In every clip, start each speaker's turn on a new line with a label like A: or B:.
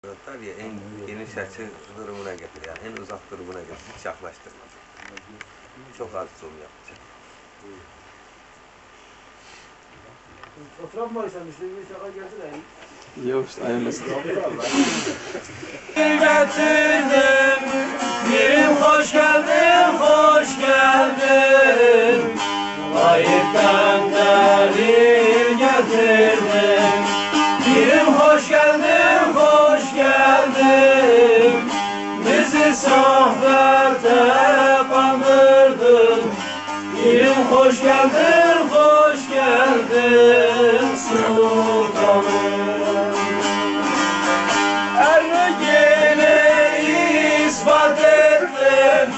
A: Tabii en geniş açı durumuna getir, yani en uzak durumuna getir, hiç yaklaştırmaz. Çok az zoom yapacak.
B: Fotoğraf mı ayırmıştı? Bir şaka geldi de.
C: Yok işte ayırmasın.
B: Getirdim, birim hoş geldin, hoş geldin. Ayıptan delil getirdim, birim hoş geldin, hoş geldin. Bizi sohbete kandırdın, birim hoş geldin, hoş geldin sultanım. İspat ettin,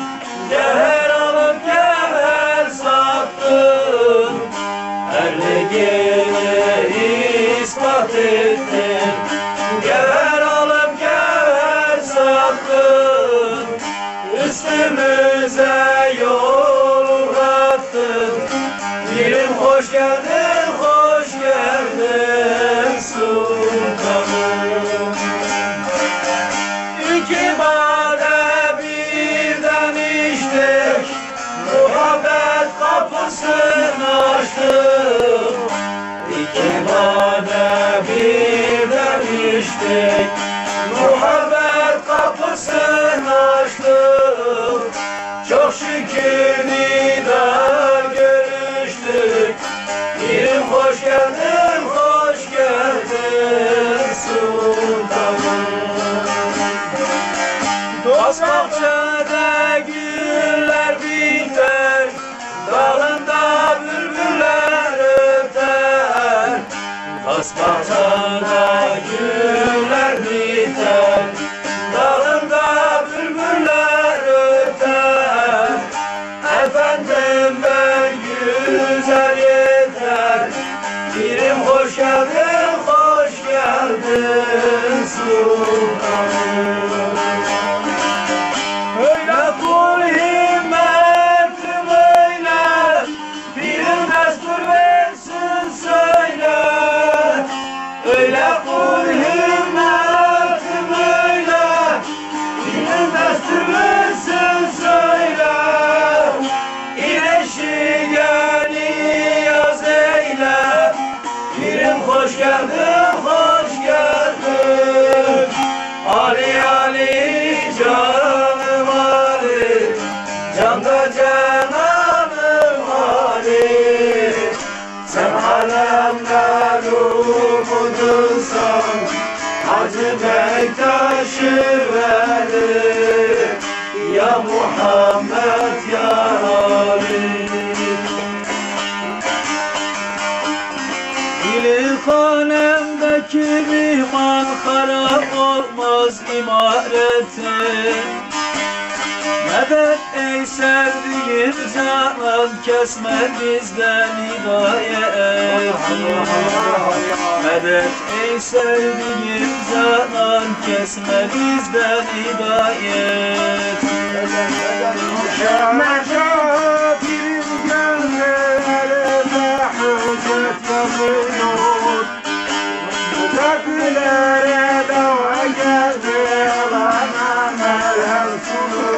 B: cevher alıp cevher sattın. Erliğini ispat ettin, cevher alıp cevher sattın. Üstümüze yol uğrattın, birim hoş geldin, hoş geldin sultanım. İki bade birden içtik, muhabbet kapısını açtık. İki bade birden içtik, muhabbet kapısını açtık. Çok şükür nida görüştük, birim hoş geldin, hoş geldin sultanım. Dost bahçede güller biter, dalında bülbüller öter. Dost bahçede güller biter, dalında bülbüller öter. Efendim ben güzel yeter, birim hoş geldin, hoş geldin sultanım. Öyle kul himmetim öyle, birim destur versin söyle. Öyle kul himmetim öyle, birim destur versin söyle. İleşigeni yaz eyle, birim hoş geldin, hoş geldin. Ali Ali canım Ali, canda cananım Ali. Sen alemden umudunsan, Hacı Bektaş'ı verir. Ya Muhammed ya Ali. Dili kalemdeki liman harap olmaz imareti. Medet ey sevdiğim canan, kesme bizden hidayeti. Medet ey sevdiğim canan, kesme bizden hidayeti. Meşafirin gönlüne hüccet ve kıyut, Müteklilere dava geldi, alana melhem sulur.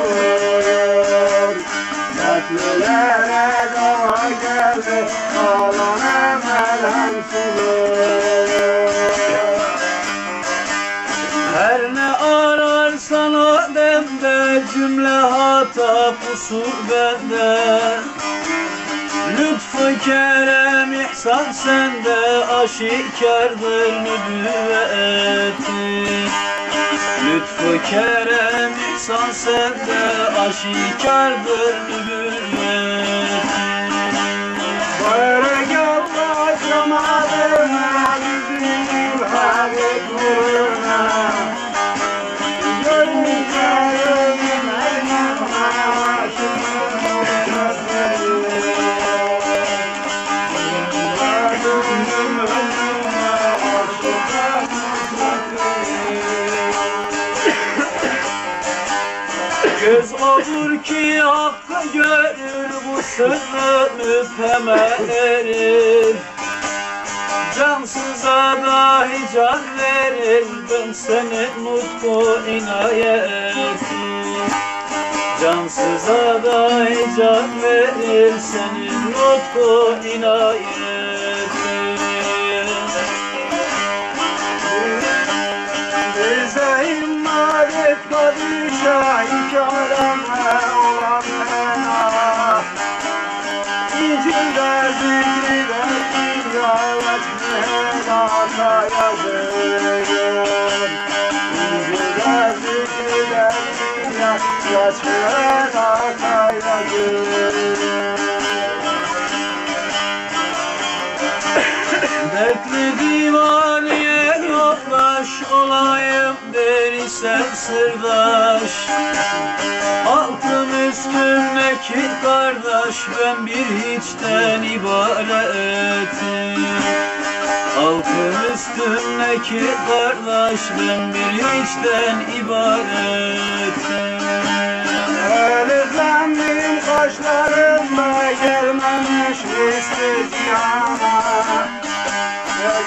B: Müteklilere dava geldi, alana melhem sulur. Her ne ararsan Adem'de, cümle hata kusur bende. Lütfu kerem ihsan sende, aşikardır nübüvveti. Lütfu kerem ihsan sende, aşikardır nübüvveti. Bayrak yapmadım bizim habib uğruna. Gönlüklerim elmem göz olur ki hakkı görür, bu sırrı müphem erir. Cansıza dahi can verir ben senin nutku inayeti. Cansıza dahi can verir senin nutku inayeti. Bize immadet padişah iki aleme olan fena. İncil'de zikriyle ilavet mehedata yazıyor. İncil'de zikriyle ilavet mehedata yazıyor. Dertli divaneye yoldaş olayım derisen sırdaş. Altım üstümdeki kardeş ben bir hiçten ibaretim. Altım üstümdeki kardeş ben bir hiçten ibaretim. Eliflendim kaşlarımda gelmemiş istihdama.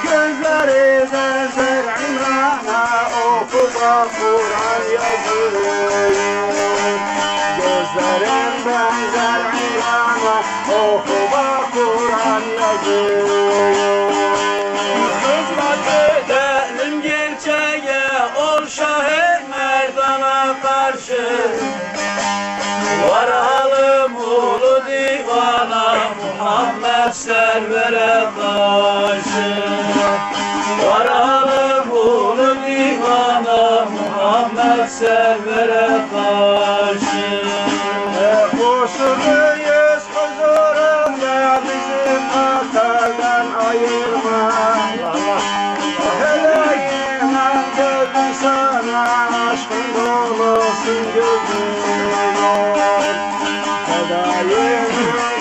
B: Gözleri benzer İmran'a okuda Kur'an yazıyor. Gözlerim benzer İmran'a okuda Kur'an yazıyor. Hizmet edelim gerçeğe ol şah-ı merdana karşı. Varalım ulu divana Muhammed servere karşı. Varalım ulu divana Muhammed servere karşı. Koşuluyuz huzurunda bizi katardan ayırma. Hele iman gözüm sana aşkın dolusun gözüm. Daim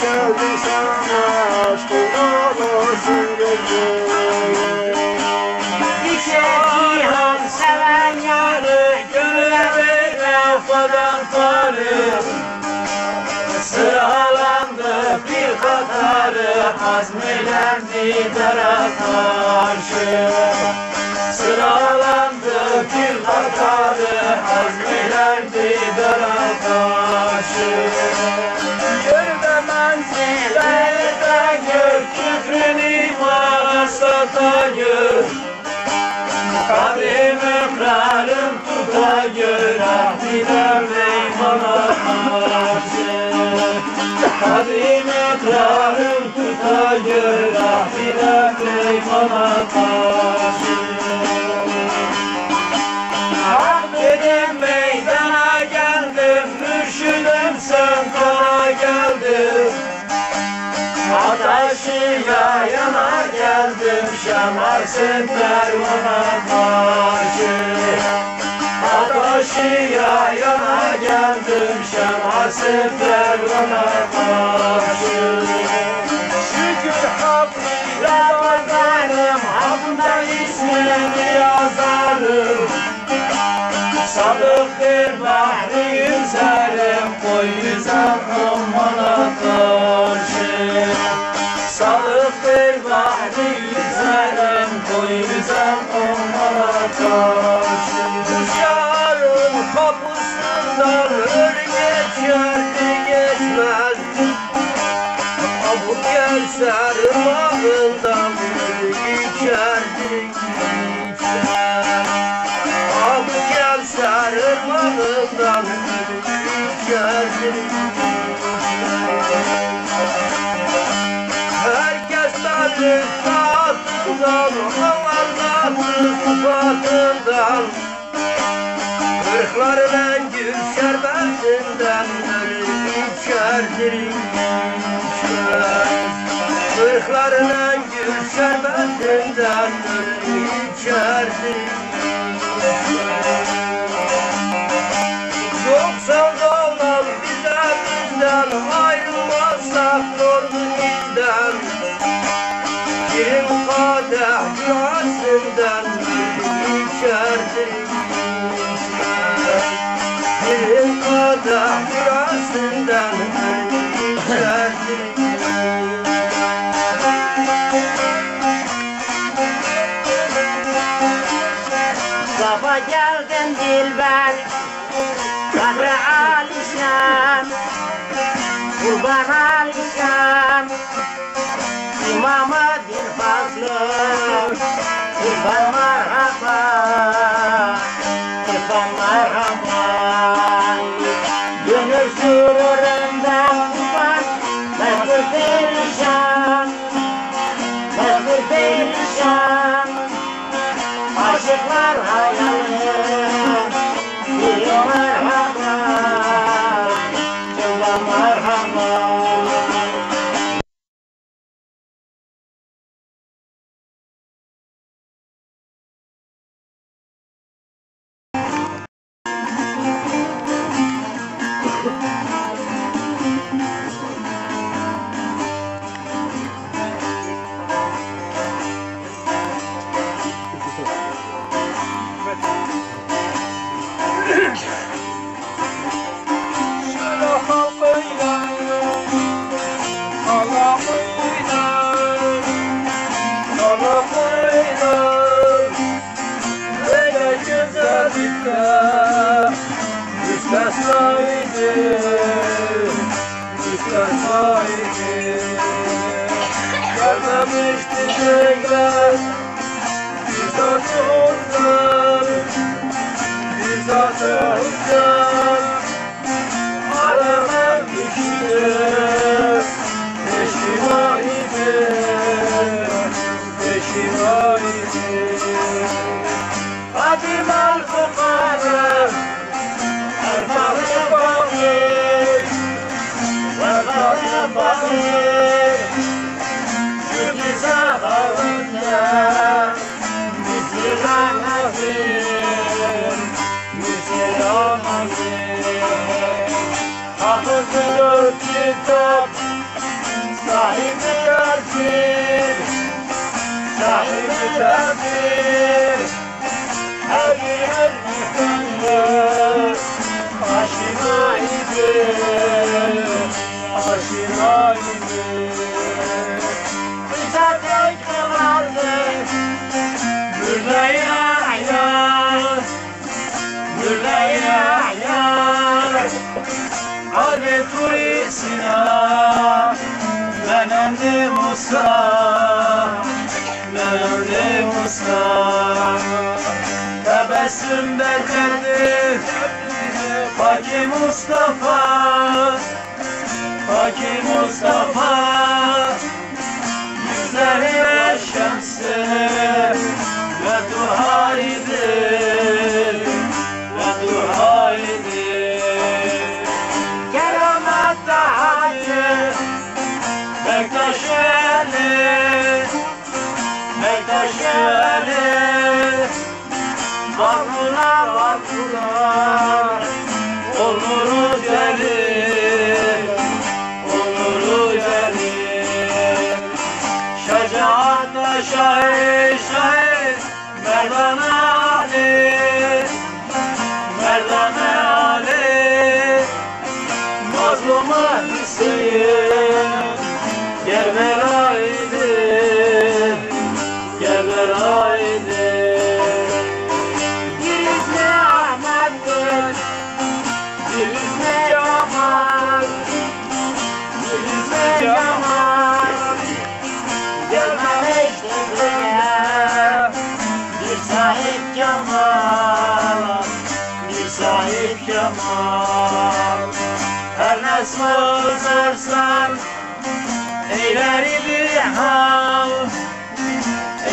B: gözüm sana aşkın dolusun gözüm. İki cihan seven yarı gönüle verme fadan tarih. Sıralandı bir katarı hazmeylendi dara karşı. Sıralandı bir katarı hazmeylendi dara karşı. Yürüme menzillerde gör küfrün imana satayır. Kabrim ömrarım tutayır ahdiler ve imana karşı. Kabrim ömrarım tutayır ahdiler ve imana karşı. Hak dedim meydana geldim, mürşidim sen kana geldim. Ataşı yayana geldim, şemar sen pervana karşı. Ataşı yayana geldim, şemar sen pervana karşı. Şükür hakkıyla bakarım, hakkında ismini yazarım. Sadıktır bahri yüzerim, koy yüzem ummana karşı. Sadıktır bahri yüzerim, koy yüzem ummana karşı. Rüzgarın kapısından ölü geçerdi geçmez. Abu gelse ırmağından içerdi içmez. Abu gelse ırmağından içerdi. Herkes tadı tahtından, Allah'ın sıfatından. Kırkların gül şerbetinden içerdir içmez. Kırkların gül şerbetinden içerdir içmez. Yoksa dağlar bize bizden, ayrılmazsak doğru bizden. Birim kadeh günahsından içerdir içmez. Birim kadeh günahsından içerdir içmez.
C: ben dilber Kadri alişan Kurban alişan İmam-ı din fazlı İrfan merhaba İrfan merhaba Gönül sürüründen kurban Mezdur perişan Mezdur perişan Aşıklar hayalı Bir merhaba Cümle merhaba
B: Tebessüm becerdi Haki Mustafa Haki Mustafa Yüzlerine şemsi Ve duhaydır Ve duhaydır Keramet dahacı Bektaş eli Bektaş eli Varlılar varlılar Onuru celil Onuru celil Şecaatla şahit şahit Merdane Ali Merdane Ali Mazluma Hüseyin Gerbelaydı Gerbelaydı Her ne sorarsan eyler idi hal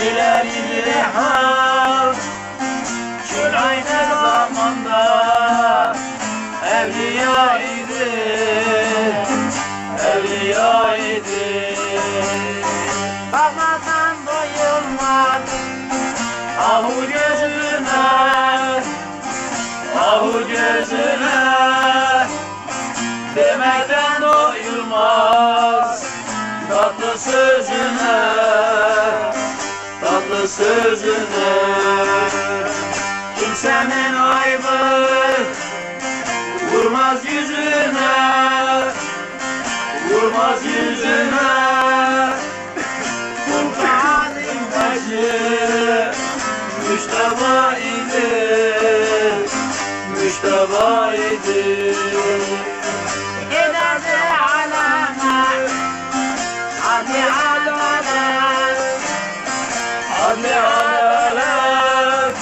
B: Eyler idi hal Kül aynı zamanda evliya idi Evliya idi Bakmadan doyulmaz Ahu gözüne Ahu gözüne Demeden doyulmaz Tatlı sözüne Tatlı sözüne Kimsenin aybı Vurmaz yüzüne Vurmaz yüzüne Kur'an-ı Mecid Müşteba idi müştebaydı.
C: Giderdi aleme, hadi adalet,
B: Adli adalet,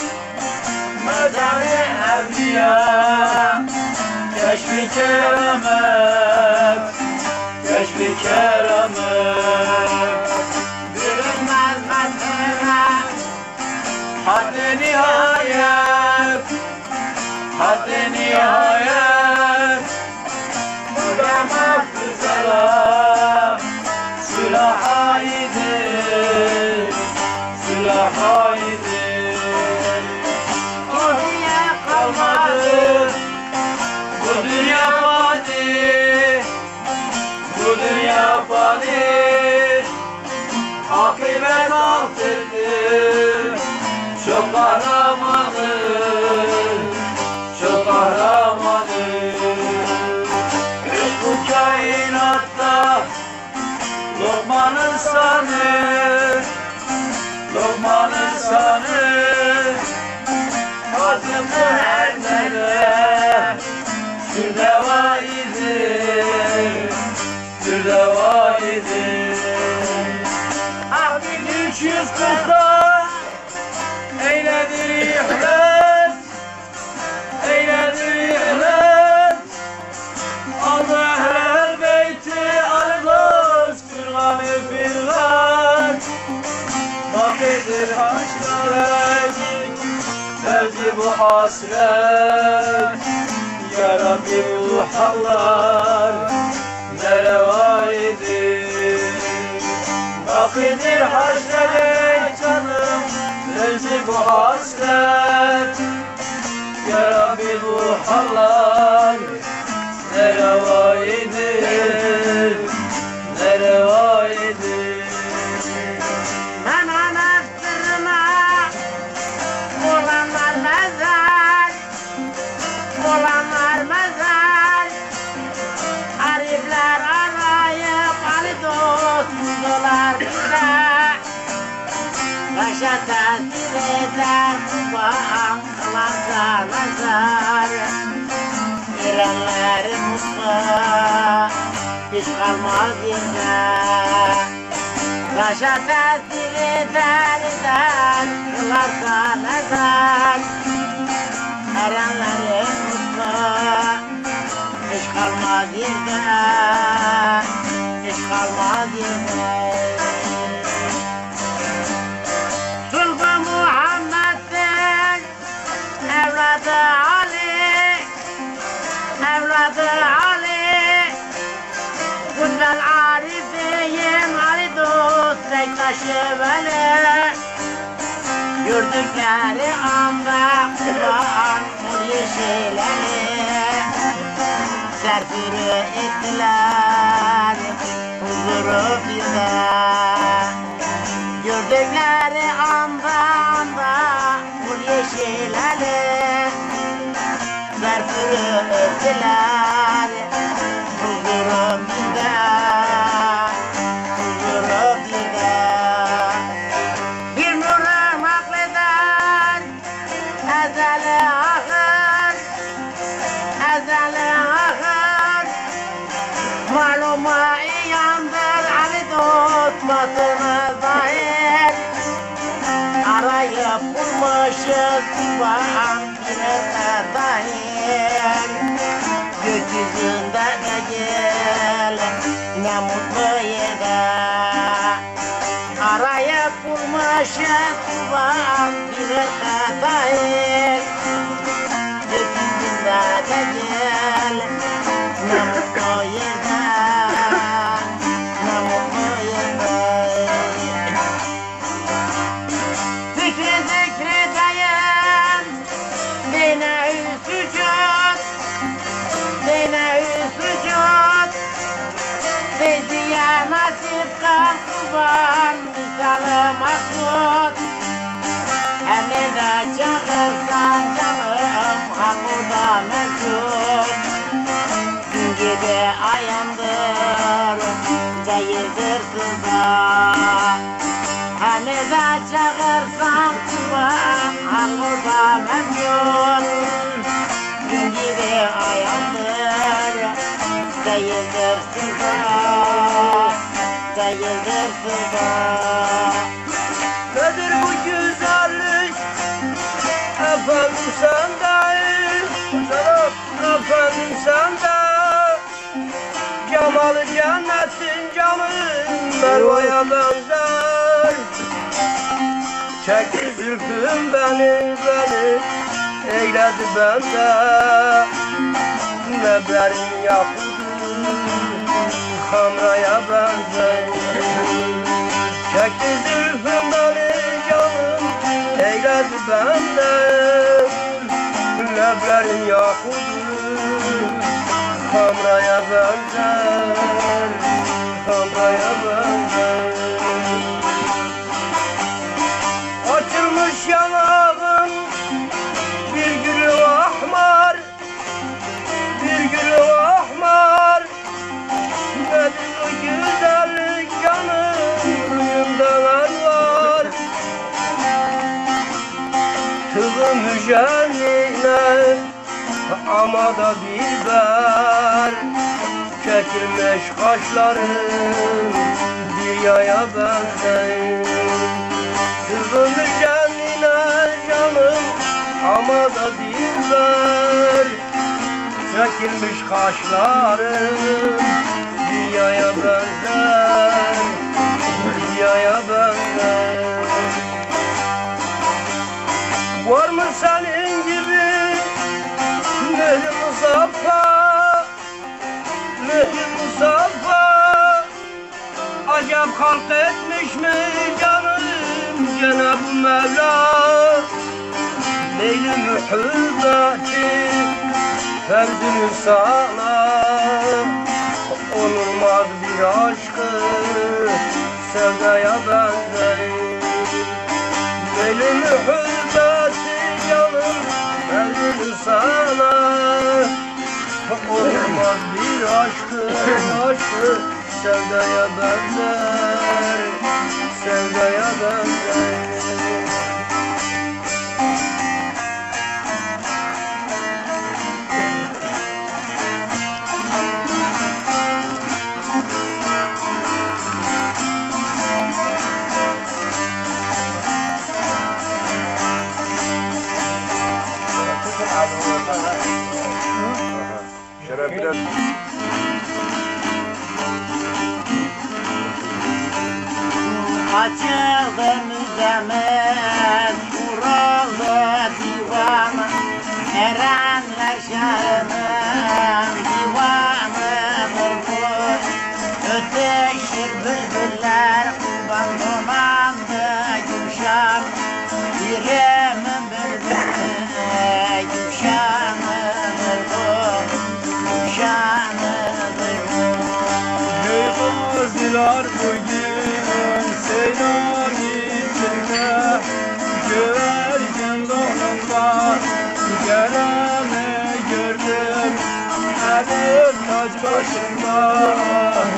B: medeni evliya, keşfi keramet, keşfi keramet.
C: bilinmez mesele,
B: Haddi nihayet, haddi nihayet,
C: bulamaz
B: güzela, sülaha idi, sülaha idi.
C: dünya kalmadı,
B: Kalmadı, bu dünya fani, bu dünya fani, akıbet altındır, çok kahramanı, çok kahramanı. Bu kainatta Lokman'ın sanı, Lokman'ın sanı, Hazımlı her nere, sürdeva idi, sürdeva idi.
C: ah bir
B: 340'da eyledir ihlas, eyledir ihlas. Allah her beyti almaz, firganı firgan. Bakidir haşret, sevdi bu hasret. Ya Rabbi bu hallar ne revaydi. Bakidir haşret canım, sevdi bu hasret. Ya Rabbi bu hallar ne revaydi, ne revaydi.
C: ben anastırma, olanlar mezar, olanlar mezar. Arifler arayıp Ali dost dolar bize. Başa tesir eder Kurban kılarsa nazar. Girenlerin mutlu hiç kalmaz yerde. Başa tesir eder kılarsa nazar. Erenlerin mutlu hiç kalmaz yerde. Hiç kalmaz yerde. Sultan Muhammed'in evladı Ali, evladı Ali. Güzel Arif'im Ali dost Bektaş'ı veli. Gördükleri anda Kur'an yeşilleri serpürü ettiler huzuru bize. Gördükleri anda kul yeşilleri serpürü ettiler huzuru bize, huzuru bize. Bir nurun akleden ezeli ahır, ezeli ahır. Maluma iyandır Ali dost batını zahir. Arayıp bulmuşuz Kur'an birine dahil. Gökyüzünde değil ne mutlu yerde. Arayıp bulmuşuz Kur'an birine dahil. Gökyüzünde değil ne mutlu yerde. Ne mutlu yerde. Zikri zikri dayan, dine üsücud, dine üsücud. Hediye nasip kal Kurban, misalı maksud. Emine çağırsan canım, hak orada mevcut. Gün gibi ayandır, değildir sızda. Hani de çağırsan Kurban, hak orada mevcut. Gün değildir sıra.
B: Nedir bu güzellik? Efendim sende, efendim sende. Cemalı cennetin camı Merve'ye benzer. Çekti zülfüm beni eyledi bende. Neblerin yapıldı Hamra'ya benzer. Çekti zülfüm beni canım eyledi bende. Neblerin yapıldı Hamra'ya benzer. Hamra'ya benzer. Açılmış yanağın bir gülü ahmar, bir gülü ahmar. Nedir bu güzellik canım rüyumdan var. Tığı müjenline ama da biber. Çekilmiş kaşların bir yaya benzer. Kızım kendine canım ama da dilber. Çekilmiş kaşların bir yaya benzer. Bir yaya benzer. Var mı senin gibi mühür musaffa, mühür musaffa? Acep halk etmiş mi canım Cenab-ı Mevla? Leyli mühübbeti fevzünü sana, onulmaz bir aşkı sevdaya benzer. Leyli mühübbeti canım fevzünü sana, onulmaz bir aşkı sevdaya benzer. Sevdaya benzer.
A: Şerefine
C: Açıldı müzemet, kuruldu divan. Erenler şahının divanıdır bu. Öteşir bülbüller, kurban dumandı Gülşan. Yüreğimin bülbülü Gülşan'ıdır bu, Gülşan'ıdır bu.
B: Kızlar bugün seyran içinde, güvercin donunda geleni gördüm. Elif taç başında,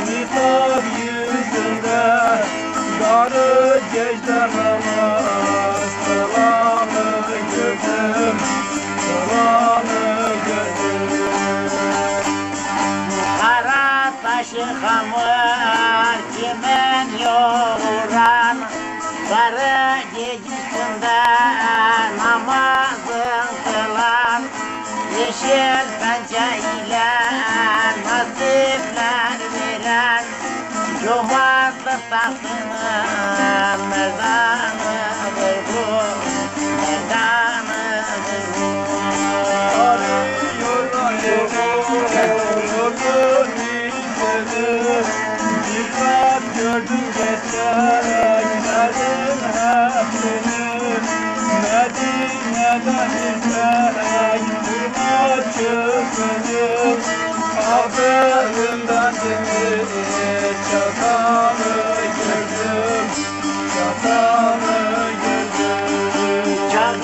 B: nitab yüzünde, yarı gecede namaz kılanı gördüm, kılanı gördüm.
C: Kara taşı hamur kimin yoğuran, sarı gecesinde namazın kılan, yeşil pençe ile nasipler veren, cömertlik tahtının merdanıdır bu, merdanıdır bu.
B: Gördüm geçer giderim hep seni, Medine'den izleyerek durma çöpünü, Ağzımdan demir çatanı gördüm, çatanı gördüm.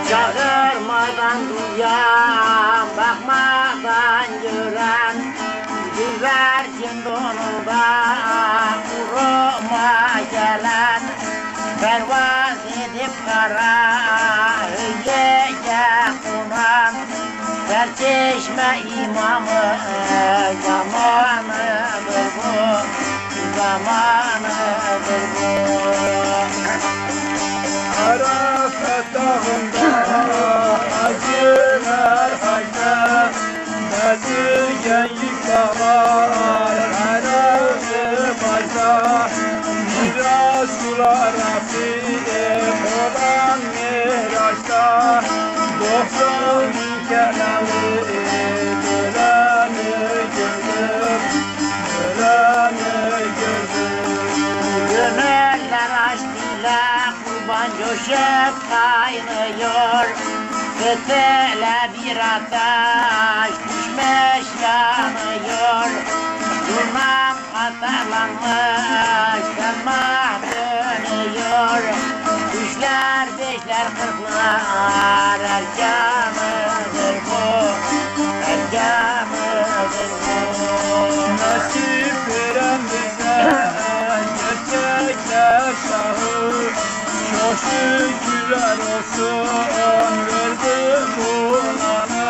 C: Çağırmadan duyan, bakmadan gören, güvercin donunda kuruma gelen, pervaz edip kara hüyeye konan, Serçeşme imamı zamanıdır bu, zamanıdır bu.
B: Arafat dağında acılar hacda, Bezirgen yıklamar herhalde bacda. Biraz sular Rabbim olan miraçta, 90 bin keremi göreni gördüm, göreni gördüm.
C: Gönüller aşkıyla kurban coşup kaynıyor. Kıtele bir ateş düşmüş yanıyor. Durmam atarlanmış fermah dönüyor. Üçler, beşler, kırklar erkanıdır bu, erkanıdır bu.
B: Nasip veren bize gerçekler şahı, çok şükürler olsun verdi bunanı.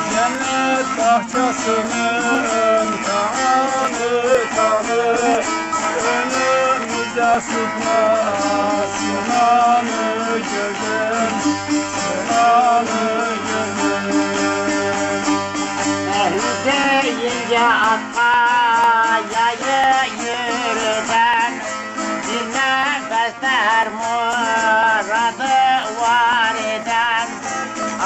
B: Cennet bahçesinin kanı kanı, önümüze sıkma sunanı gördüm, sunanı gördüm.
C: Deyince akla yayı yürüden, bir nefeste muradı var eden,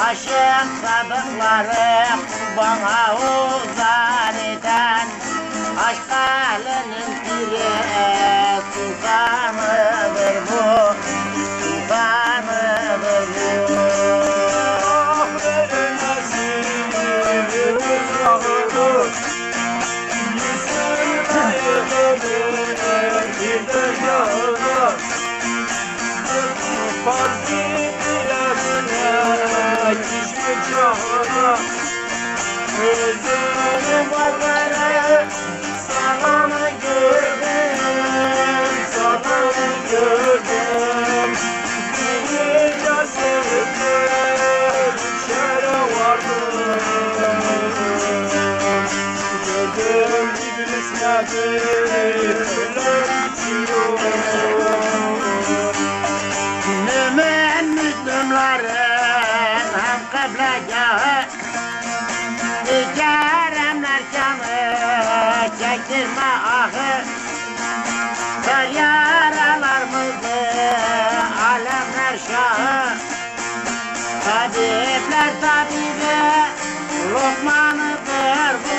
C: aşık sadıkları kurbana uzar eden, aşk halinin piri sultanıdır bu, sultanıdır bu. Özlerim varlara sana mı gördüm, sana mı gördüm.
B: Dünya sevdim, şere vardım. Gördüm iblis nebi, öyle içiyor.
C: Mümin Müslümlerin hem kıblegahı, Keremler canı çektirme ahı, kör yaralar mıydı alemler şahı. Tabipler tabibi Lokmanıdır bu,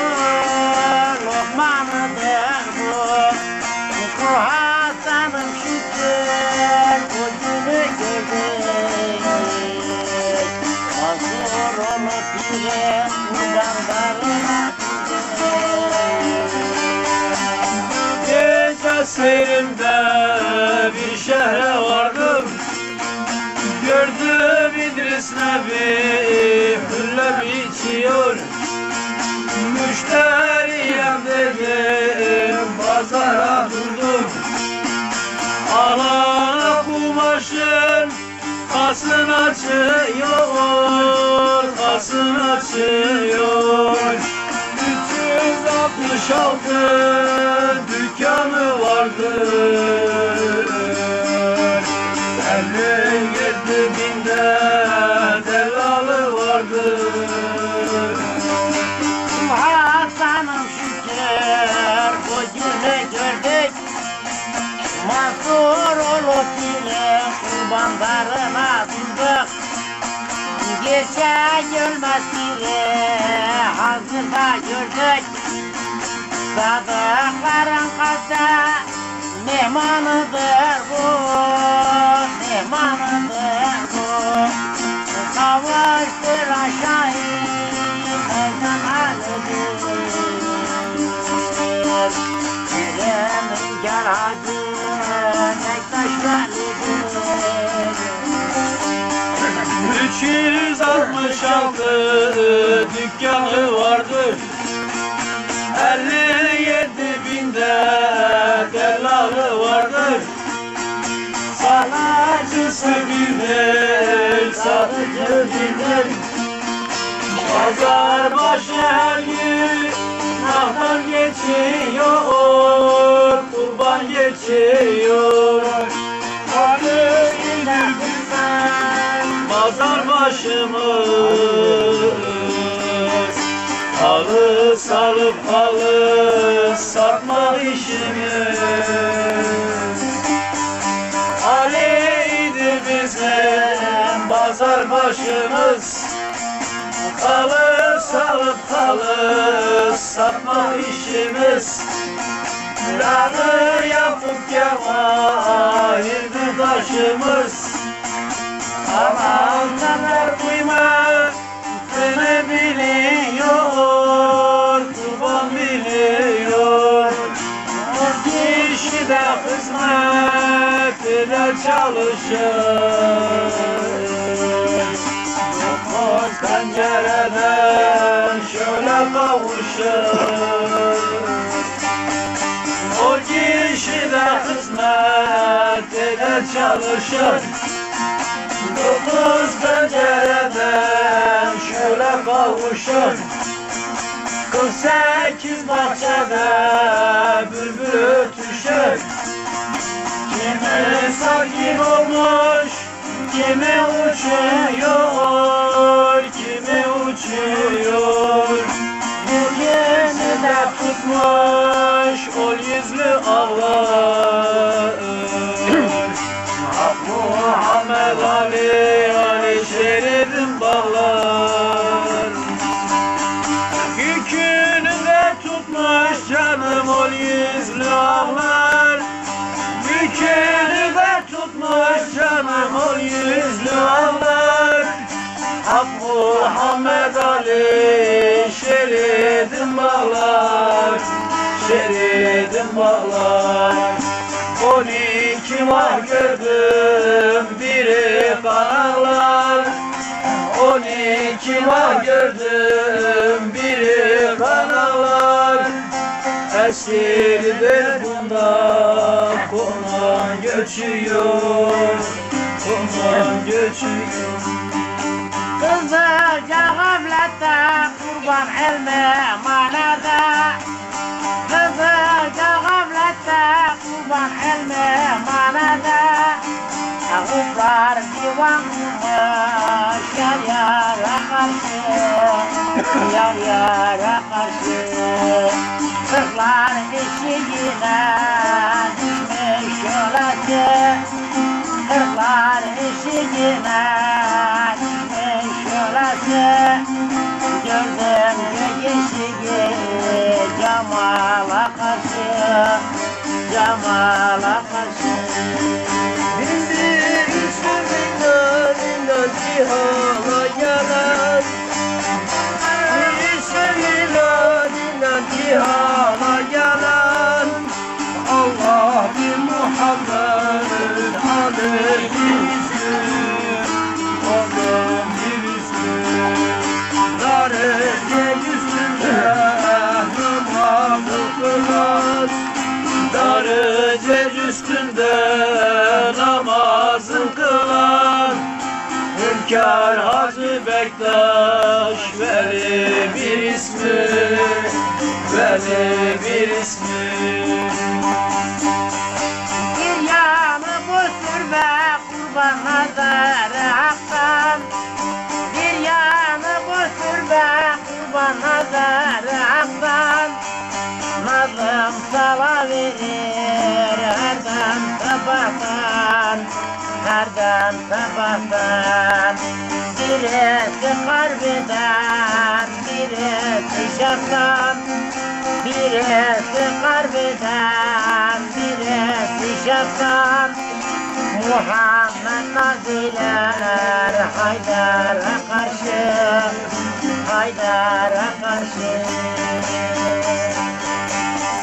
C: Lokmanıdır bu. Bu Hasan'ım şükür o günü gördük. Mazur olup pirim kurbanlarına
B: Gece seyrimde bir şehre vardım, gördüm İdris Nebi hülle biçiyor. Müşteriyem dedim, pazara durdum. Alana kumaşın kasın açıyor, kasın açıyor. 366 dükkanı vardır, 57 binde delalı vardır.
C: Hasan'ım şükür bu günü gördük. Mansur olup yine kurbanlarına durduk. Gerçek ölmez biri hazırda gördük. Sadıkların kasa mehmanıdır bu, mehmanıdır bu. Kavuştur aşağı meydan alıdır. Yüreğimin keracı nektaş velidir.
B: 366 dükkanı vardır, 57 binde dellalı vardır. Satıcısı bir değil, satıcı bir değil. Pazar başı her gün nahar geçiyor, kurban geçiyor. Halı indir pazar başımız, halı salıp halı satma işimiz. Ali'ydi bizim pazar başımız, halı salıp halı satma işimiz. Planı yapıp Cevahir'di taşımız. Amanlar duyma, seni biliyor, kurban biliyor. O kişi de hizmet eder çalışır. Dokuz pencereden şöyle kavuşur. O kişi de hizmet eder çalışır. Dokuz pencereden şöyle kavuşur. 48 bahçede bülbül ötüşür. Kimi sakin olmuş, kimi uçuyor, kimi uçuyor. Yüzünü de tutmuş ol yüzlü ağlar. Muhammed Ali, Ali şeridin bağlar. Yükünü de tutmuş canım ol yüzlü ağlar. Yükünü de tutmuş canım ol yüzlü ağlar. Hak Muhammed Ali şeridin bağlar, şeridin bağlar. 12 var gördüm biri kanarlar. 12 var gördüm biri kanarlar. Esirdir bunda konan göçüyor, konan göçüyor.
C: Kızılca gaflette kurban elme manada. Kızılca gaflette kurban elme manada. Ağızlar divanmış yar yara karşı, yar yara karşı. Kırklar eşiğine düşmüş yolası. Kırklar eşiğine düşmüş yolası. Gördüm göğeşiği camala karşı, camala karşı.
B: Bindir üstümünden inan cihana yanar. Üstümünden inan cihana yanar. Allah bir Muhammed aleyhi onun bir ismi. Darece üstünde namazı kılar. Darece üstünde namazın kılan. Hünkâr Hacı Bektaş veli bir ismi, veli bir ismi.
C: Bir yanı bu sürbe kurban nazarı haktan. Bir yanı bu sürbe kurban nazarı haktan. Nazım sala verir herden sabahtan, herden sabahtan. Birisi kalbiden, birisi şaftan. Birisi kalbiden, birisi şaftan. Muhammed naziler Haydar'a karşı, Haydar'a karşı.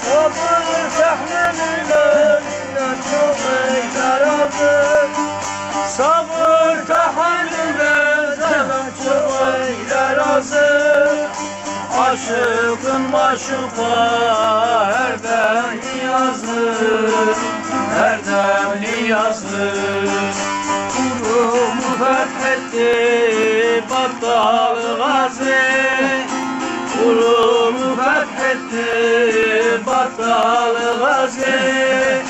B: Sabır tahammülünden çok eyler. Sabır tahammülünden çok eyler. Aşıkın maşuka her dem niyazdır, her dem niyazdır. Kurumu fethetti battal gazi, Erzurum'u fethetti Battalı Gazi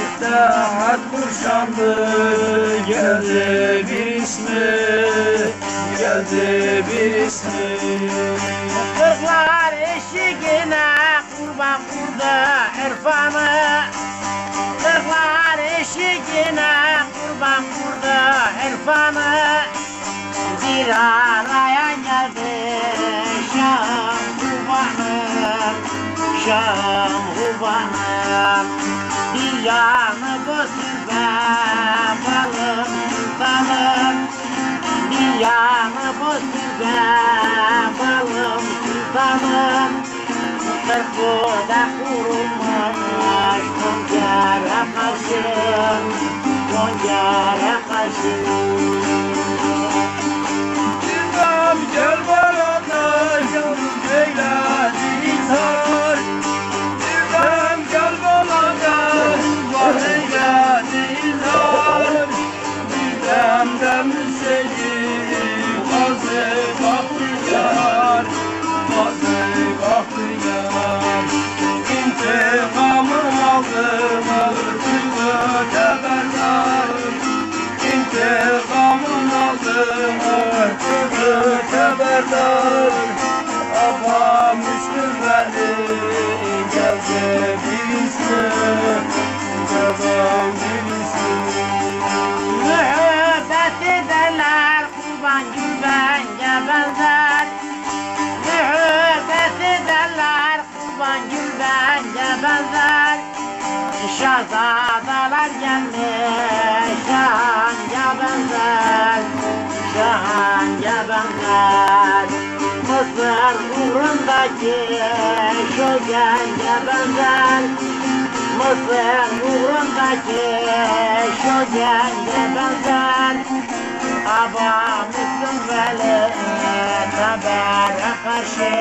B: İttihat kuşandı geldi bir ismi Geldi bir ismi
C: Kırklar eşiğine kurban kurdu irfanı Kırklar eşiğine kurban kurdu irfanı Bir araya geldi Şam kurbanım Şam kurbanım Bir yanı bozuldu balım sultanım Bir yanı bozuldu balım sultanım Kırkburada kurulmuş Gonca'ya karşı Gonca'ya karşı
B: Çıkam gel bana canım eyledi intihar Çıkam gel bana canım eyledi intihar Bir demden sevdim Gazı bahtiyar Gazı bahtiyar İntikamım aldım Öldüğü teberdarım İntikamım aldım Öldüğü teberdarım Abam Müslüm beni Geldi bir ismi Geldi bir ismi
C: Mühübbet ederler kurban gülbenge benzer Mühübbet ederler kurban gülbenge benzer Şahzadeler gelmiş şahanca benzer Şahanca benzer Mısır uğrundaki şu gence benzer Mısır uğrundaki şu gence benzer Aba Müslüm Veli Tebere karşı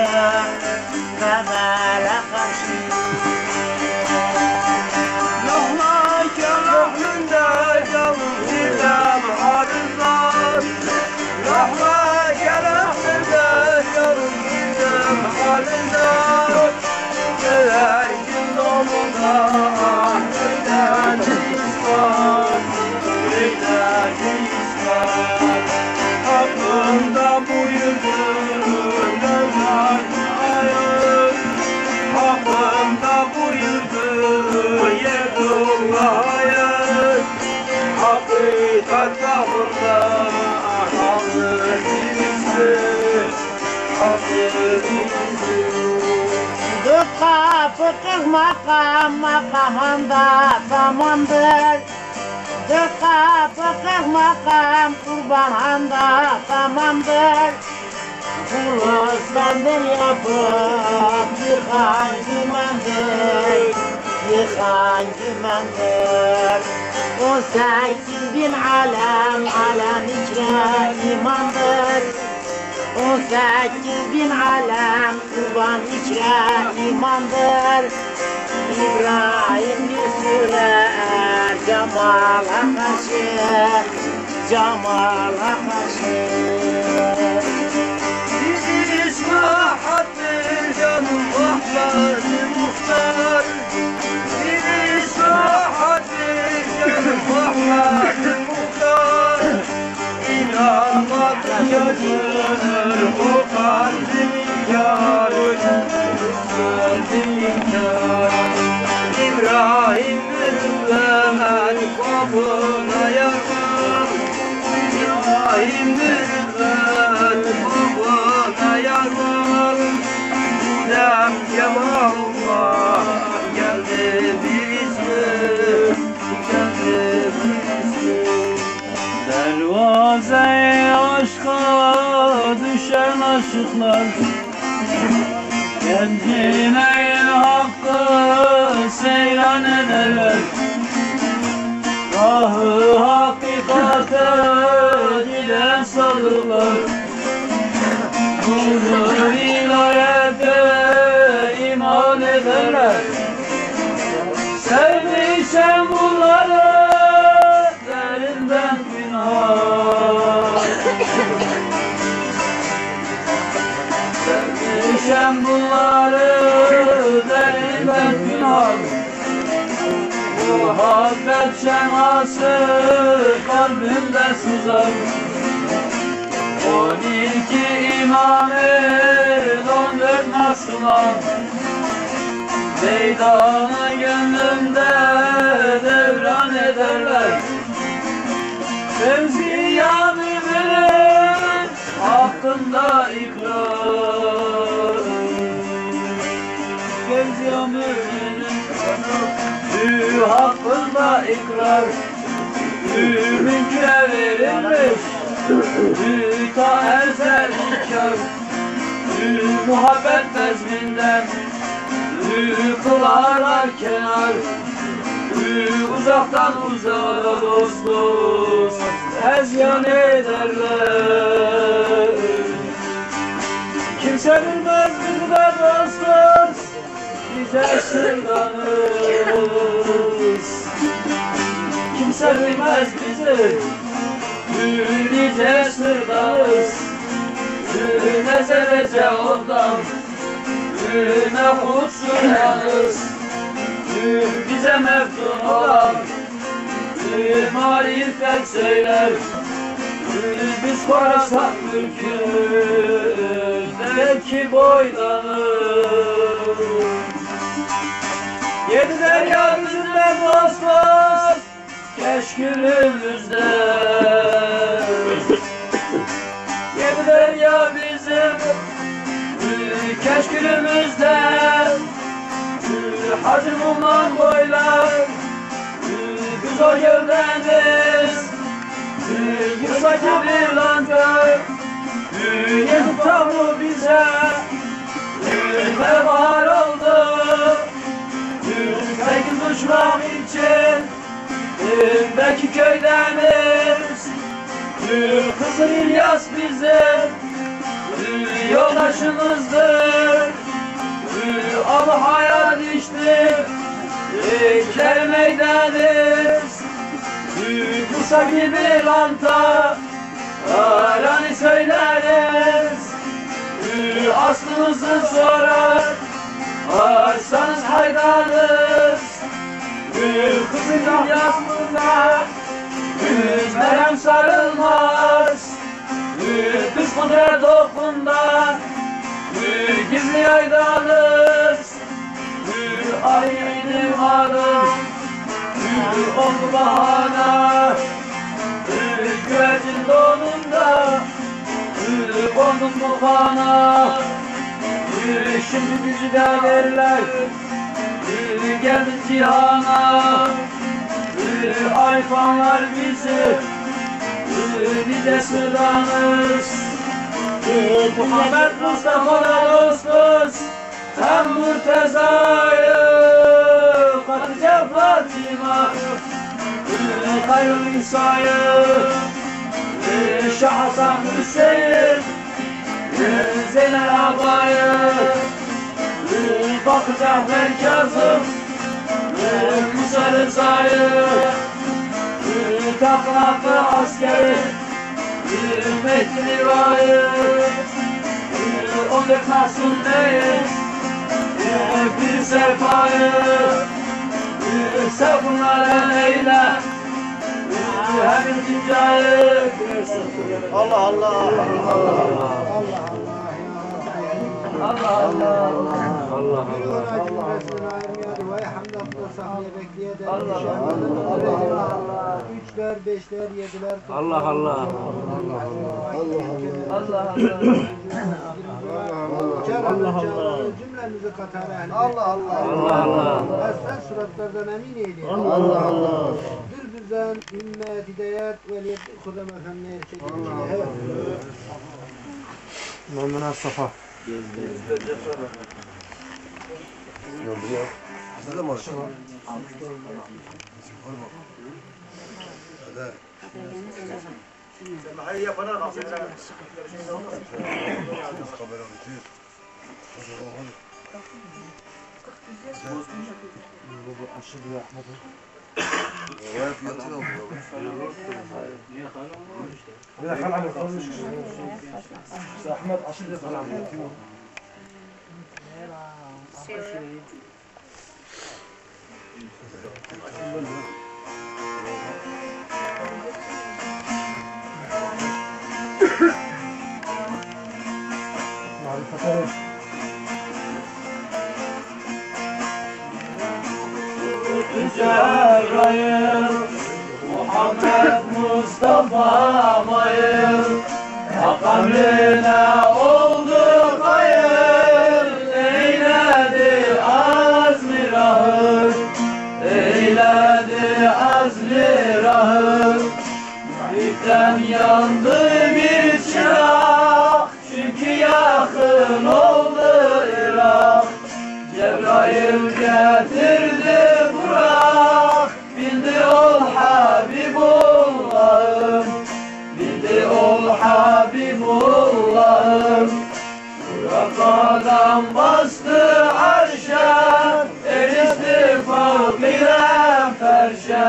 C: Tebere karşı
B: Yolla kerahında canım İrem arızlar Yolla kerahında canım İrem arızlar Her gün donunda Eyledi İslam Eyledi İslam Aklımda buyurdu Levlar ayır Aklımda buyurdu Yedullah'ya Hakikat kapında Alır birisi Alır birisi
C: Dört kapı kırk makam makamında tamamdır Dört kapı kırk makam kurbanında tamamdır Kulu senden yapıp yıkan gümendir Yıkan gümendir 18 bin alem içre imandır 18 bin alem kurban içre imandır İbrahim bir sürer Cemal'a karşı Cemal'a karşı
B: Bizi islahattır canım vahları muhtar Bizi islahattır canım vahları muhtar İnanmak yaşanır o kalbim yar Kalbim yar İbrahim Mürvet kapına yakın İbrahim Mürvet kapına yakın Dem Cemal'la geldi bir ismi Geldi bir ismi Dervaze-i aşka düşen aşıklar Kendine hakkı seyran ederler Rahı hakikate giden sadıklar Nuru vilayete iman ederler Sevdiysen bunları derinden günah geçen bunları derinden günah. Muhabbet şeması kalbimde sızar. 12 imamı 14 Müslüman, meydanı gönlümde devran ederler. Fevziya mümin hakkında ikrar. Fevziya mümin hakkında ikrar. Müminkine verilmiş ta ezel inkar. Muhabbet nezminden kılarlar kenar. Uzaktan uzağa dost dost hezyan ederler. Kimse bilmez bizi de dost dost, nice sırdanız. Kimse bilmez bizi, nice sırdanız. Ne zerrece ondan, ne husurlanız. Bize meftun olan marifet söyler. Biz korasak mülkündeki boylanır. Yedi derya bizimle dost dost keşkülümüzde. Yedi derya bizim keşkülümüzde. Hacımından boylar biz o gövdeniz. Yıldaki bir lantı yedi tabu bize var oldu. Peki uçmak için belki köydeniz. Kızıl İlyas bizim yoldaşımızdır. Alı hayat içti kelimeydeniz. Kısa gibi lanta alani söyleriz. Aslımızı sorar açsanız haydanız. Kızın yasmında merhem sarılmaz. Kız kudret okunda gizli yaydanız. Aynı varım oldu bahana. Güvercin donunda kondum bu kana. Şimdi bizi de derler geldik cihana. Ayfanlar bizi nice sırdanız. Muhammed Mustafa'da dostuz hem Murteza'yı Hatice Fatıma Hayrul İsa'yı Şah Hasan Hüseyin Zeynel Aba'yı Bakır Cafer Kazım Musa Rıza'yı Taklatı askeri Mehdi Niva'yı 14 Mahsun Bey'i bir sefayı sevgunlara eyle hem ilticayı.
C: Allah Allah Allah Allah Allah Üçler, beşler, yediler.
B: Allah Allah Allah
C: Cümlemizi katar ehli. Allah
B: Allah
C: Esfer suratlardan emin eyleyin.
D: Allah Allah.
C: Dürbüzen, ümmet, hidayet, veliyetli Kudam Efendi'ye çekilir.
D: Muhammed Safa.
A: Size mi olacak?
C: Hayır yapana kalsın.
B: Cebrail, Muhammed Mustafa mayır, Hak emrine oldu hayır, eyledi azmi rahır, eyledi azmi rahır. Gayipten yandı bir çırak, çünkü yakın oldu Irak. Cebrail getirdi Burak, bildi ol Habibullah'ım, bildi ol Habibullah'ım. Burak adam bastı arşa, erişti fevkine ferşe.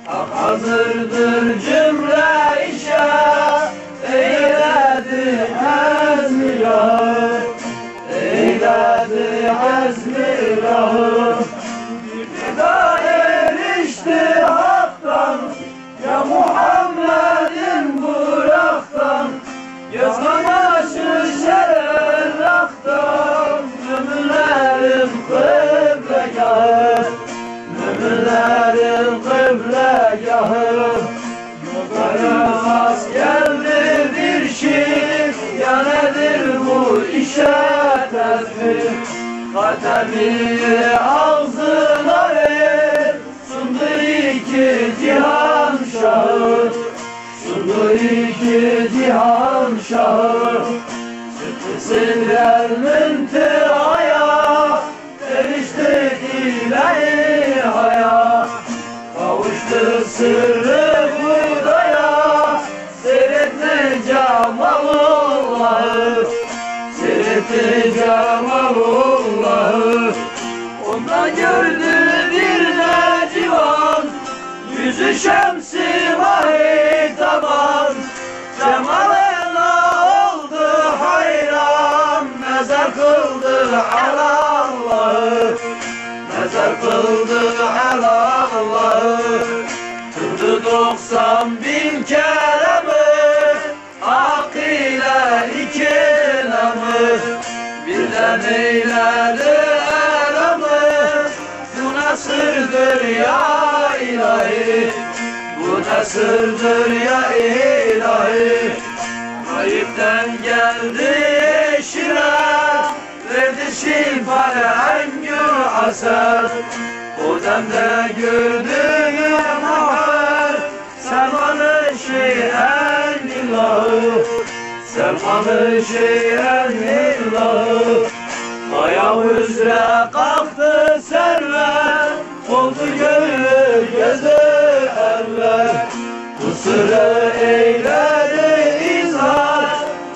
B: Hak hazırdır cümle işe, eyledi azmi rahı, eyledi azmi rahı. İptida erişti haktan, ya Muhammed'in Burak'tan. Yazmaşı şerraktan, müminlerin kıblegahı, müminlerin kıblegahı. Yollarımız geldi bir şey, ya nedir bu işe tedbir? Katemi ağzına ver, sundu iki cihan şahı, sundu iki cihan şahı. Çıktı sidrel müntehaya, erişti ilahi haya. Kavuştu sırrı hudaya, seyretti cemalullahı, seyretti cemalullahı. Onda gördü bir de civan, yüzü şemsi mahi taban. Cemalına oldu hayran, mezar kıldı Allah'ı, mezar kıldı Allah'ı. Kıldı 90.000 kelime, hak ile ikilemi. Birden eyledi elemi, bu nasırdır ya ilahi, bu nasırdır ya ilahi. Gayipten geldi eşine, verdi şifayı engür asar. O demde gördüğü mahal, Selman-ı şeyhen ilahı, Selman-ı şeyhen ilahı. Ayağı üzere kalktı server, oldu göğü gözü erver. Bu sırrı eyledi izhar,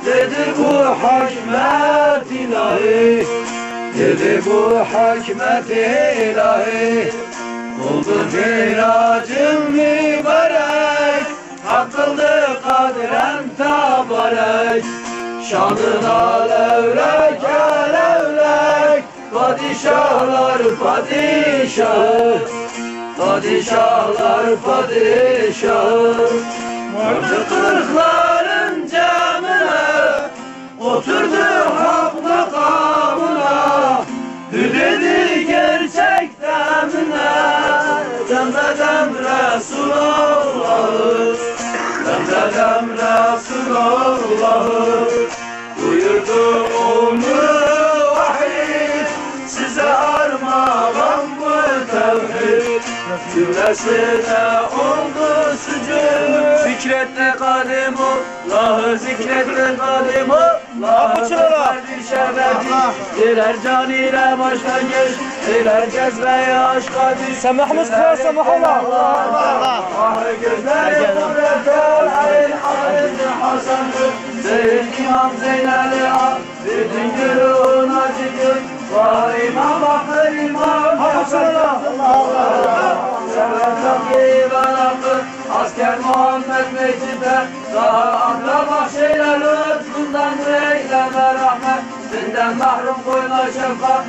B: dedi bu hikmet ilahi, dedi bu hikmet ilahi. Oldu miracım mübarek, hak kıldı kadren tabarek. Şanına levrek levrek, padişahlar padişahı, padişahlar padişahı. Vardı kırkların cemine, oturdu hak makamına. Dedi gerçek demine, demredem Resulullah'ı, demredem Resulullah'ı. Buyurdu onu vahiy, size armağan bu tevhid. Cümlesine oldu sücud, zikretti kadimullah'ı, zikretti kadimullah'ı. Bir şerbeti, diler can ile başlangıç, diler cezbeye aşka düş.
D: Semahımız kırar semahullah.
B: Ah gözleri kudretel hayır hayırlı hasandır. Zeyn İmam Zeynel'i al, bütün gülün acı gül. Vay İmam Bakır İmam Hasan'la Sever ben akıl, asker Muhammed Mecit'e. Daha akraba şeyler lütfundan eyleme rahmet. Senden mahrum koyma şefkat.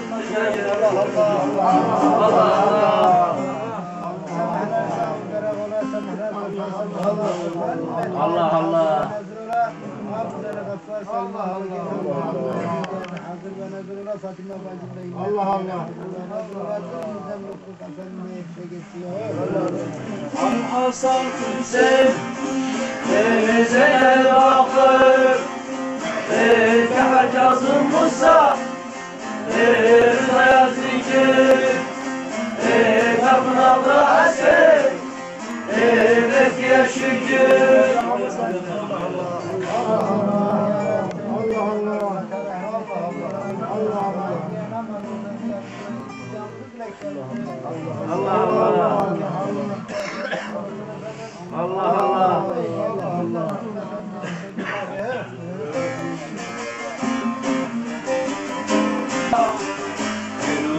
B: Allah Allah.
C: Allah Allah.
B: Hasan Hüseyin Zeynel Bakır Kemal Kazım Musa Rıza Zikir Kapınalı Asker Bekir Şükür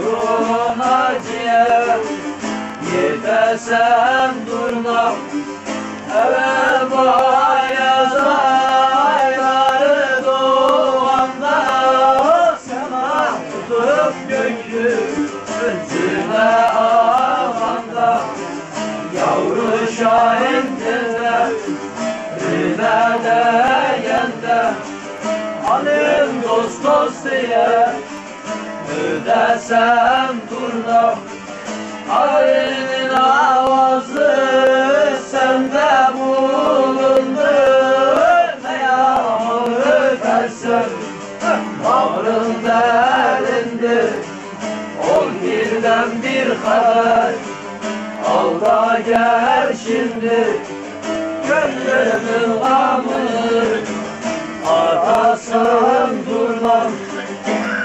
B: Gülruhun acıya yetesem durma Eve bayaz ayları doğanda Sema tutup gökyüzüne ağanda Yavru şahin tezler Rinede yende Halim dost dost diye Ödesem durna Halinin avazı sende bulundu Ne yağmur ötersen Bağrın derindir Ol birden bir haber Al da gel şimdi Gönlümün gamını Atasın durmam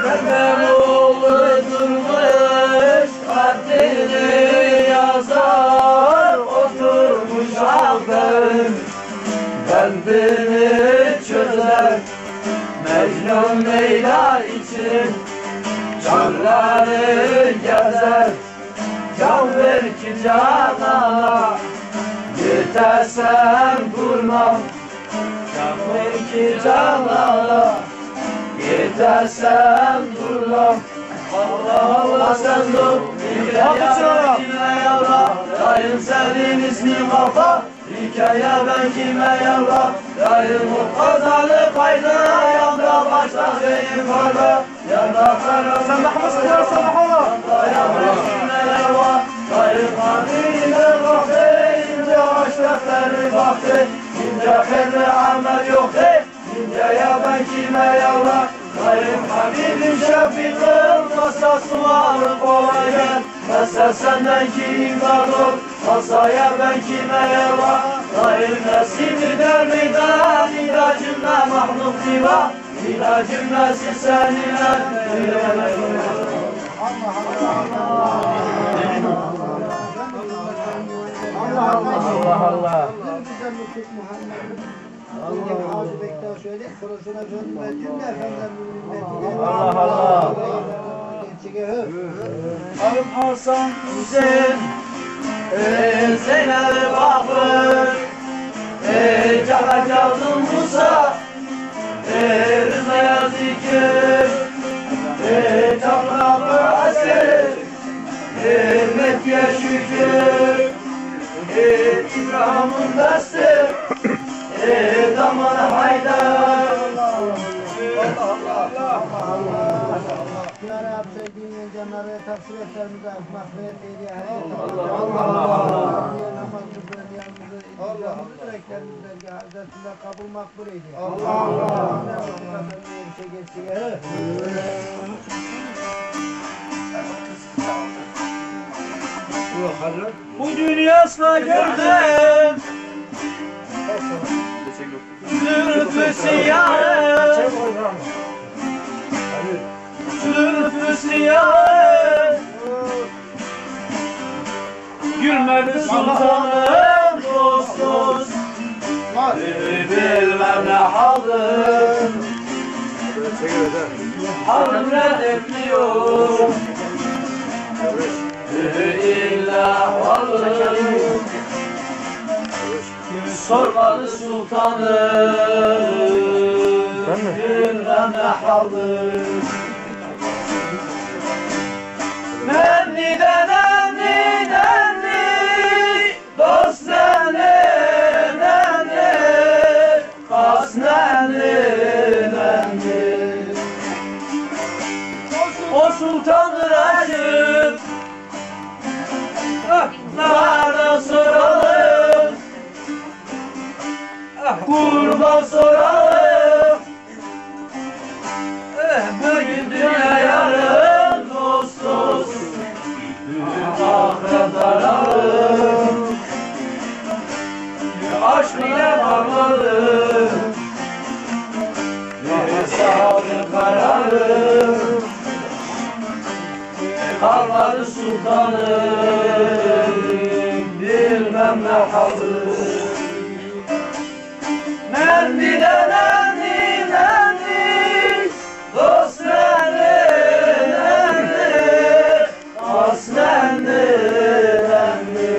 B: Benden oğlu durmuş Kaddini yazar Oturmuş ağabeyim Kalbini çözer Mecnun Leyla için Çölleri gezer Can ver ki canana Yetersem durmam Can ver ki canana Yetersem durmam Allah Allah sen dur Kime yavra Dayın senin ismin kafa Hikaye ben kime yavra Dayın o kazalı kaydı Ayağımda başlar benim karga Yanda kara Sen de hamısı kırarsan hala Yavra kime yavra Dayın kadine baktı İnce aşkları baktı İnce kırlı amel yoktu İnce ya ben kime yavra Dayım Habibim Şefik'im Masası var kolay gel Mesela senden kim kalır Masaya ben kime yava Dayım nesibi der meydan İlacımla mahluk diva İlacım nesil seninle Allah Allah Allah Allah Arım Hasan Hüseyin Zeynel Bakır Kemal Kazım Musa Rıza Zikir Kapınalı Asker Bekir Şükür İbrahim'in desti Damana Haydar
C: Ya Rab sevdiğin canları tavsiye etlerimize mahvet eyle. Namazı bölümümüzü, ilgimizi, yüreklerimizde Hazretinde kabul makbul eyle.
B: Bu dünyasına gördüm Zülfü siyahı Zülfü siyahı Gülmedi sultanım dost dost Bilmem ne halım Halım reddetmiyor İlla halım Sormadı sultanım bilmem ne haldır. Nemliden nemli nemli, dost nemli nemli, kas nemli nemli. O sultandır aşık, nereden soralım, kurban soralım. Bugün dünya yarın dost dost, ahiret aralım. Aşk ile bağladı, hesabı kararı. Kalmadı sultanım, bilmem ne haldır. Nemli de nemli nemli, dost nemli nemli, as nemli nemli.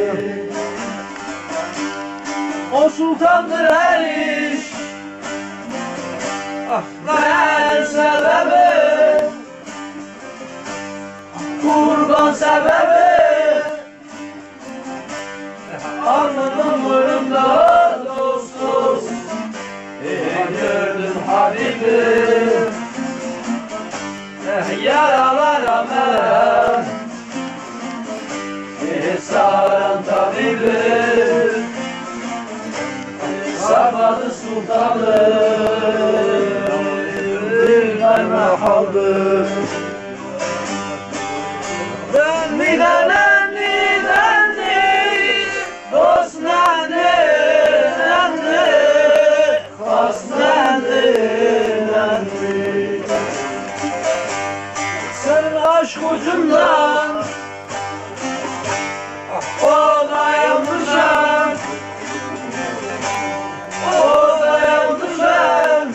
B: O sultandır her iş, ben sebebi, kurban sebebi. Alnımın burnumda dost dost, gördüm Habibi. Yaralara merhem, saran tabibi. Sabadı sultanım, bilmem ne haldır. Nemli de nemli nemli, dost nemli nemli, has nemli nemli. Senin aşk ucundan o dayanmış ben, o dayanmış ben.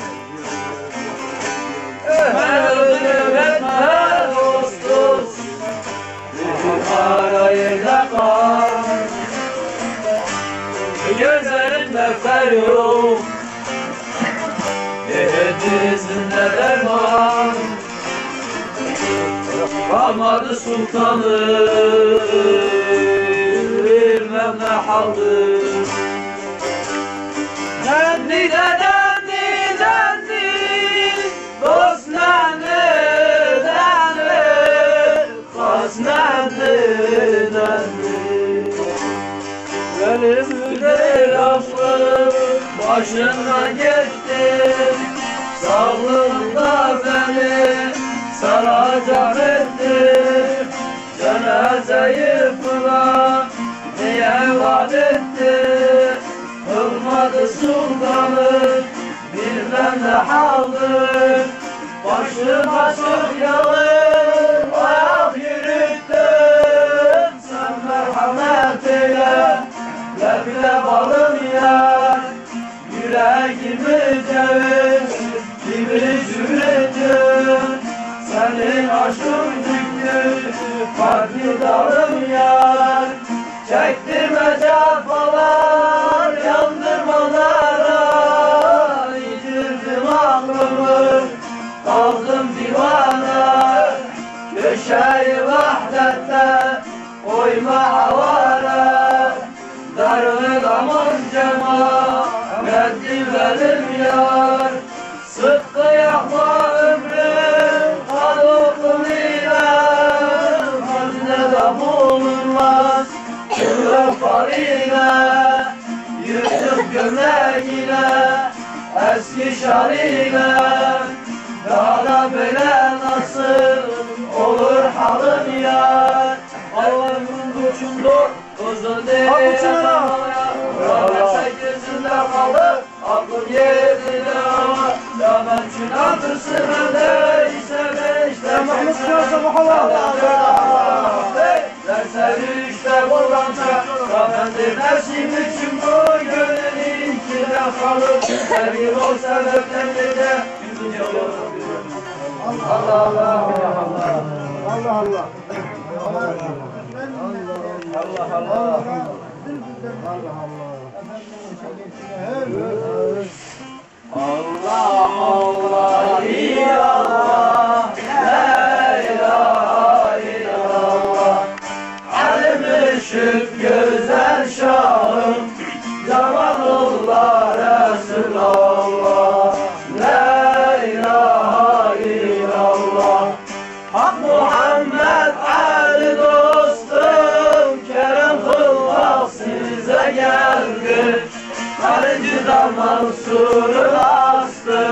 B: Ben öldüm etme dost dost, kara yerde kal. Gözlerinde fer yok, dizinde derman. Kalmadı sultanım, bilmem ne haldır. Nemli de nemli nemli, dost nemli nemli, kas nemli nemli. Benim de aşkım başından geçti, sağlığında beni saracak etti. Cenazeyi kıla diye vaat etti, kılmadı sultanım, bilmem ne haldır. Başıma çok yalın ayak yürüttün, sen merhamet eyle, lebile balım yer. Yüreğimi ceviz gibi cümlettin, senin aşkın düktü, farklı dalım yer. Çektirme cefalar, yandırmalara, yitirdim aklımı, kaldım divana. Köşeyi vahdette koyma havara, darını damın cemaatli benim yar. Sıkkı yakma ömrüm halukun ile, hazinede bulunmaz kırıfar ile. Yırtık gömlek ile, eski şal ile, daha da böyle nasıl olur halım yar. Allah'ın koçundur uzun değil havaya, rahmet gözünde kalır aklım yerinde ama. Ya ben çınartırsın önde, işte
D: Mahmut Kırasa Mahala.
B: Dersleri işte kullanacak, rahmetli nefsim için bu gönlün içinde kalır. Her bir o sebeplerle de yüzün yolu. Allah Allah Allah
C: Allah Allah.
B: Allah Allah. Allah Allah illallah, la ilahe illallah. Ali mürşid güzel şahım, Cemalullah Resulallah, la ilahe illallah. Hak Muhammed Ali dostum, Kerem kılmak size geldi. Karıncı'da Mansur'u astı,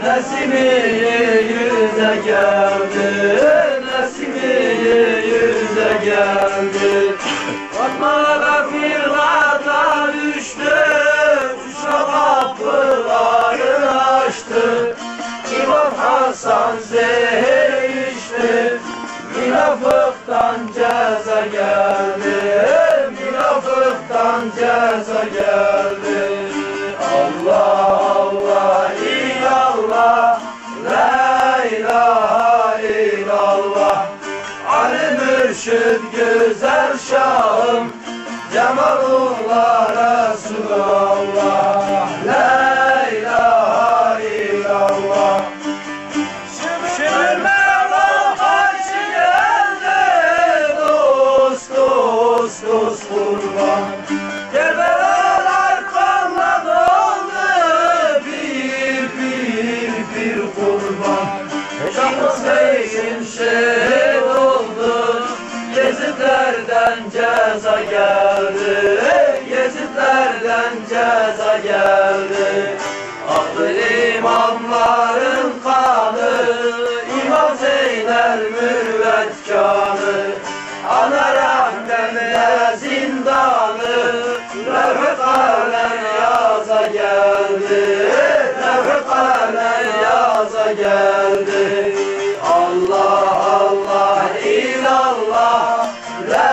B: Nesimi yüze geldi, Nesimi yüze geldi. Fatma gafirata düştü, Kuşa kapılarını açtı. İmam Hasan zehir içti, münafıktan ceza geldi, münafıktan ceza geldi. Allah Allah illallah, la ilahe illallah. Ali mürşid güzel şahım, Cemalullah Resulallah, la ilahe illallah. Şimdi Mevlam karşı geldi, dost dost dost kurban. Kerbelalar kanla doldu, bir kurban. Şah Hüseyin şehit oldu, Yezidlerden ceza geldi, Yezidlerden ceza geldi. Aklı imamların kanı, İmam Zeynel mürvet kanı. Ana rahmette zindanı, levh-i kalem yaza geldi, levh-i kalem yaza geldi. Allah Allah illallah, la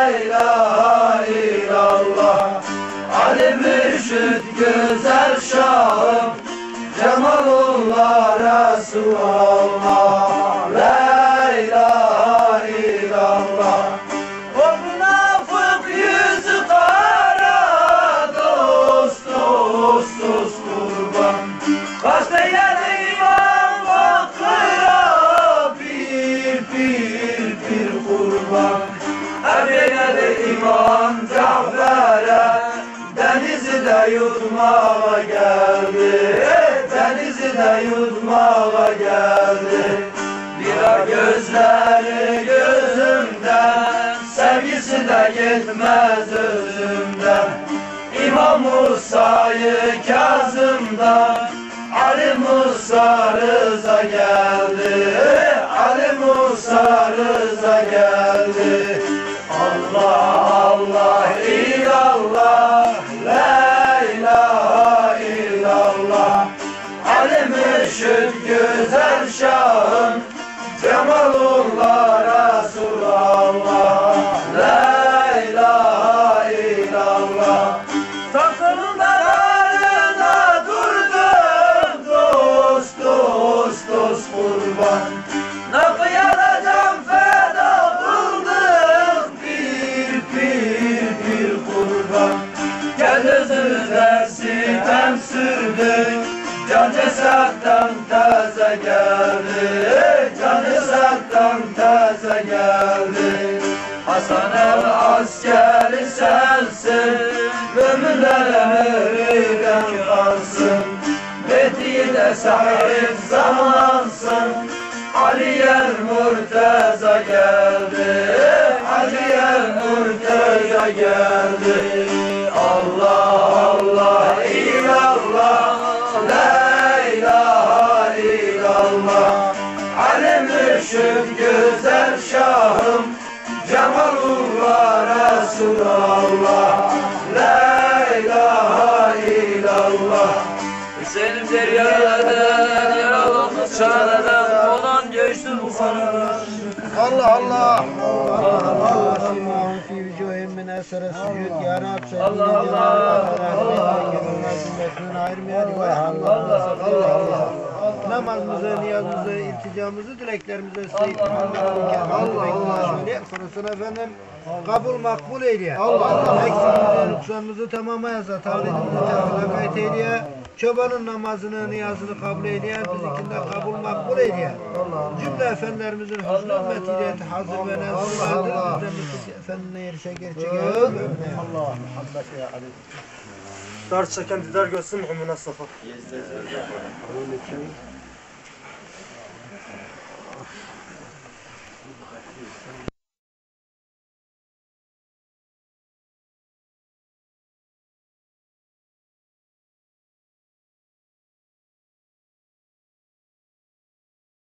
B: ilahe illallah. Ali mürşid güzel şahım, Cemalullah Resulallah, la ilahe illallah. O münafık yüzü kara, dost dost dost kurban. Kaçta yerde imam bakıra, bir kurban. Her yerde imam Cafer'e, denizi de yutmaya geldi, denizi de yutmaya geldi. Bira gözleri gözümden, sevgisi de gitmez özümden. İmam Musa'yı Kazım'dan, Ali Musa Rıza geldi, Ali Musa Rıza geldi. Allah Allah illallah, la ilahe illallah. Ali mürşid güzel şahım, Cemalullah Resulallah, la ilahe illallah. Tahtının darında durdum, dost dost dost kurban. Nakıya can feda kıldım, bir kurban. Kendisine sitem sürdük, can cesetten taze geldi, can cesetten taze geldi. Hasan el askeri sensin, müminlere müriden kalsın. Betiyle sahip zamansın, Aliye Murteza geldi, Aliye Murteza geldi. Allah Allah illallah, la ilahe illallah. Ali mürşid güzel şahım, Cemalullah Resulallah, la ilahe illallah. Hüseyin Derya'dan yaralanmış çareden olan göçtü bu fanalar.
C: Allah Allah. Allah Simahum fi vücuhim min esere sujud ya Rab seyyidina
B: Allah Allah.
C: Allah Allah. Namazımızı, niyazımızı, ilticamızı, dileklerimizi Seyyid Muhammed'in kervanı sorusuna efendim kabul makbul eyle. Allah Allah. Eksikimizi, nüksanımızı tamama yazar. Tavredimizi tevfik eyleye. çobanın namazını, niyazını kabul eyleyen, bizimkinde kabul makbul eyleyen. Cümle efendilerimizin huzur hürmetiyle hazır ve nezir efendine erişe gerçek
D: Allah. Ders çeken dider görsün Muhammed Safa.